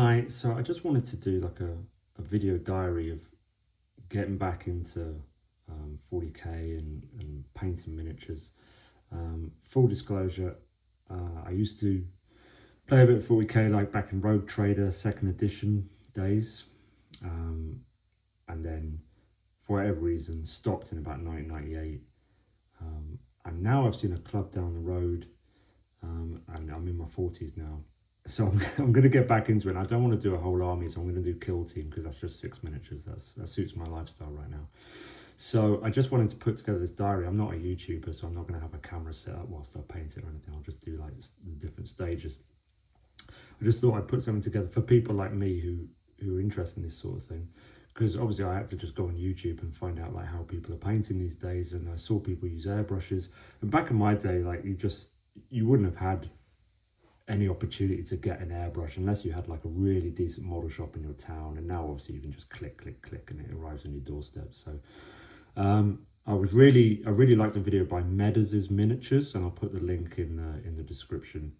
Hi, so I just wanted to do like a video diary of getting back into 40k and painting miniatures. Full disclosure, I used to play a bit of 40k like back in Rogue Trader second edition days, and then for whatever reason stopped in about 1998. And now I've seen a club down the road, and I'm in my 40s now. So I'm going to get back into it. I don't want to do a whole army, so I'm going to do kill team because that's just 6 miniatures. That suits my lifestyle right now. So I just wanted to put together this diary. I'm not a YouTuber, so I'm not going to have a camera set up whilst I paint it or anything. I'll just do like the different stages. I just thought I'd put something together for people like me who are interested in this sort of thing, because obviously I had to just go on YouTube and find out like how people are painting these days, and I saw people use airbrushes. And back in my day, like you wouldn't have had any opportunity to get an airbrush unless you had like a really decent model shop in your town, and now obviously you can just click and it arrives on your doorstep. So I really liked the video by Medders Minatures, and I'll put the link in the description,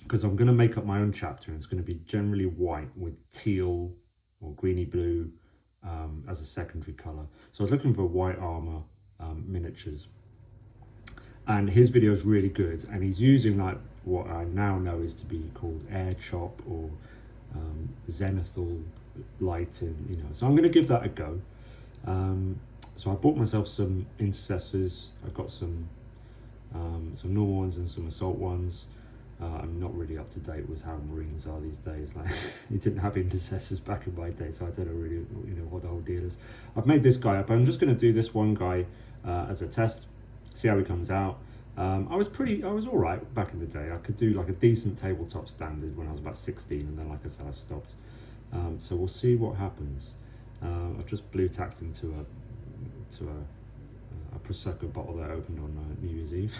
because I'm going to make up my own chapter, and it's going to be generally white with teal or greeny blue as a secondary color. So I was looking for white armor miniatures, and his video is really good, and he's using like what I now know is to be called Airchop or Zenithal lighting, you know. So I'm going to give that a go. So I bought myself some intercessors. I got some normal ones and some assault ones. I'm not really up to date with how Marines are these days. Like, you didn't have intercessors back in my day, so I don't know really, what the whole deal is. I've made this guy up. I'm just going to do this one guy as a test, see how he comes out. I was all right back in the day. I could do like a decent tabletop standard when I was about 16, and then, like I said, I stopped. So we'll see what happens. I've just blue tacked into a Prosecco bottle that I opened on New Year's Eve.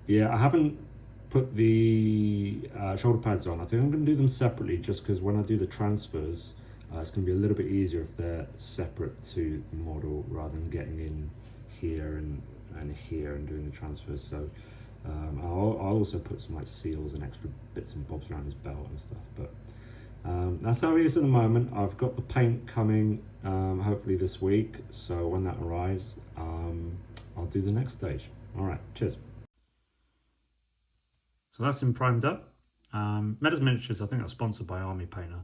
Yeah, I haven't put the shoulder pads on. I think I'm going to do them separately, just because when I do the transfers, it's going to be a little bit easier if they're separate to the model rather than getting in here and here and doing the transfers. So I'll also put some like seals and extra bits and bobs around his belt and stuff. But that's how he is at the moment. I've got the paint coming hopefully this week, so when that arrives, I'll do the next stage. All right, cheers. So that's him primed up. Medders Minatures, I think that's sponsored by Army Painter.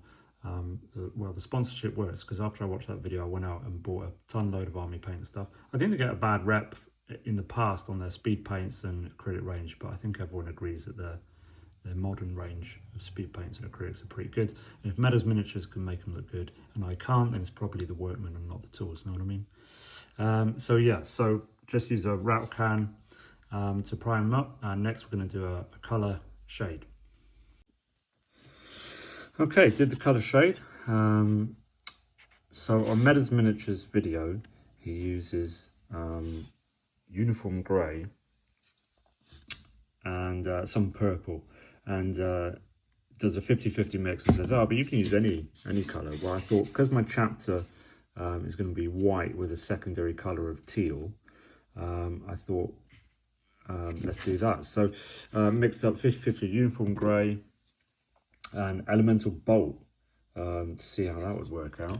Well, the sponsorship works because after I watched that video, I went out and bought a ton load of Army Painter stuff. I think they get a bad rep in the past on their speed paints and acrylic range, but I think everyone agrees that their modern range of speed paints and acrylics are pretty good. And if Medders Minatures can make them look good and I can't, then it's probably the workman and not the tools, know what I mean? So yeah, so just use a rattle can to prime them up, and next we're going to do a colour shade. Okay, did the colour shade. So on Medders Miniatures video, he uses uniform grey and some purple, and does a 50-50 mix and says, oh, but you can use any colour. Well, I thought, because my chapter is going to be white with a secondary colour of teal, I thought, let's do that. So mixed up 50-50 uniform grey and elemental bolt to see how that would work out.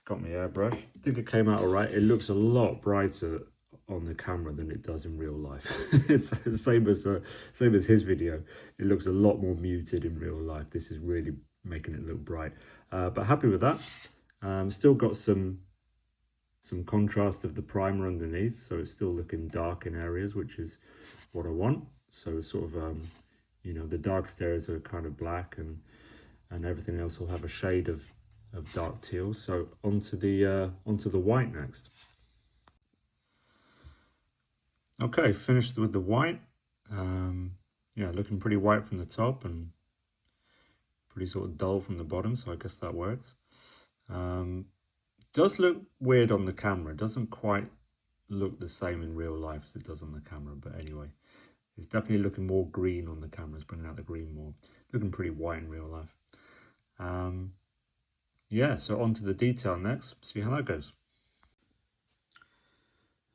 Got my airbrush. I think it came out all right. It looks a lot brighter on the camera than it does in real life. It's the same as his video. It looks a lot more muted in real life. This is really making it look bright. But happy with that. Still got some contrast of the primer underneath, so it's still looking dark in areas, which is what I want. So sort of the darkest areas are kind of black, and everything else will have a shade of dark teal. So onto the white next. Okay, finished with the white. Yeah, looking pretty white from the top and pretty sort of dull from the bottom, so I guess that works. Does look weird on the camera. It doesn't quite look the same in real life as it does on the camera, but anyway, it's definitely looking more green on the camera. It's bringing out the green more. Looking pretty white in real life. Yeah, so on to the detail next. See how that goes.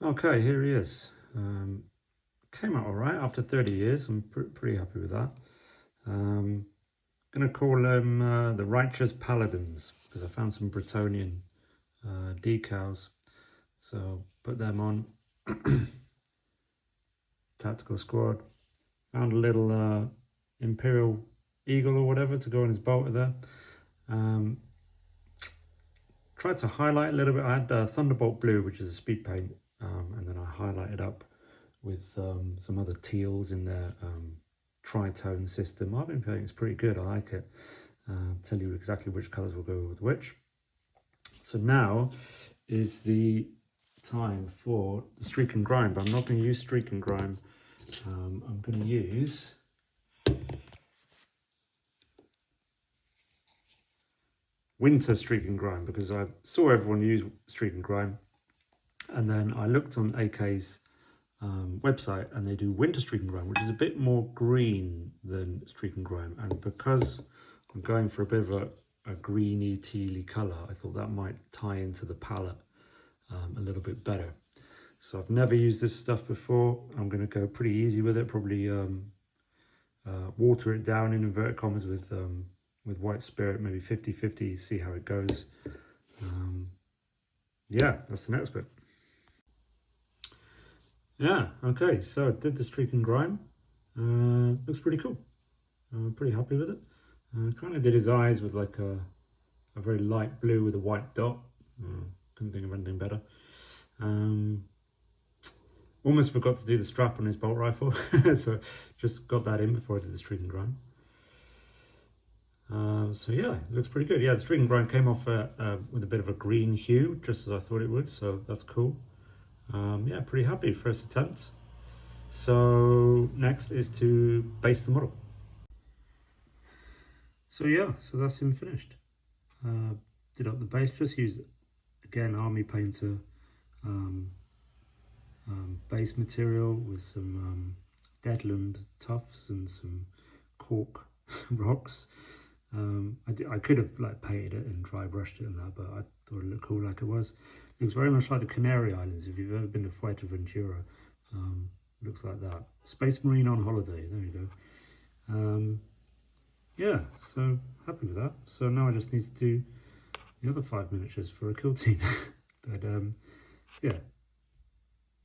Okay, here he is. Came out all right after 30 years. I'm pretty happy with that. Gonna call them the Righteous Paladins, because I found some Bretonian decals. So put them on. Tactical squad. Found a little Imperial Eagle or whatever to go on his bolter there. Tried to highlight a little bit. I had Thunderbolt Blue, which is a speed paint, and then I highlighted up with some other teals in their tritone system. I've been playing, it's pretty good, I like it. Tell you exactly which colours will go with which. So now is the time for the Streak and Grime, but I'm not going to use Streak and Grime. I'm going to use Winter Streak and Grime, because I saw everyone use Streak and Grime, and then I looked on AK's website, and they do Winter Streak and Grime, which is a bit more green than Streak and Grime, and because I'm going for a bit of a greeny tealy colour, I thought that might tie into the palette a little bit better. So I've never used this stuff before. I'm going to go pretty easy with it, probably water it down in inverted commas with White Spirit, maybe 50-50, see how it goes. Yeah, that's the next bit. Yeah, okay, so I did the Streak and Grime. Looks pretty cool. I'm pretty happy with it. Kind of did his eyes with like a very light blue with a white dot. Couldn't think of anything better. Almost forgot to do the strap on his bolt rifle, so just got that in before I did the Streak and Grime. So yeah, it looks pretty good. Yeah, the Streak and Grime came off with a bit of a green hue, just as I thought it would, so that's cool. Yeah, pretty happy, first attempt. So next is to base the model. So yeah, so that's him finished. Did up the base, just used, again, Army Painter base material with some Deadland tufts and some cork rocks. I could have like painted it and dry brushed it and that, but I thought it looked cool like it was. It looks very much like the Canary Islands. If you've ever been to Fuerteventura, looks like that. Space Marine on holiday, there you go. Yeah, so happy with that. So now I just need to do the other 5 miniatures for a kill team. But yeah, I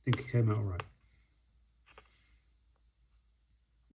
think it came out all right.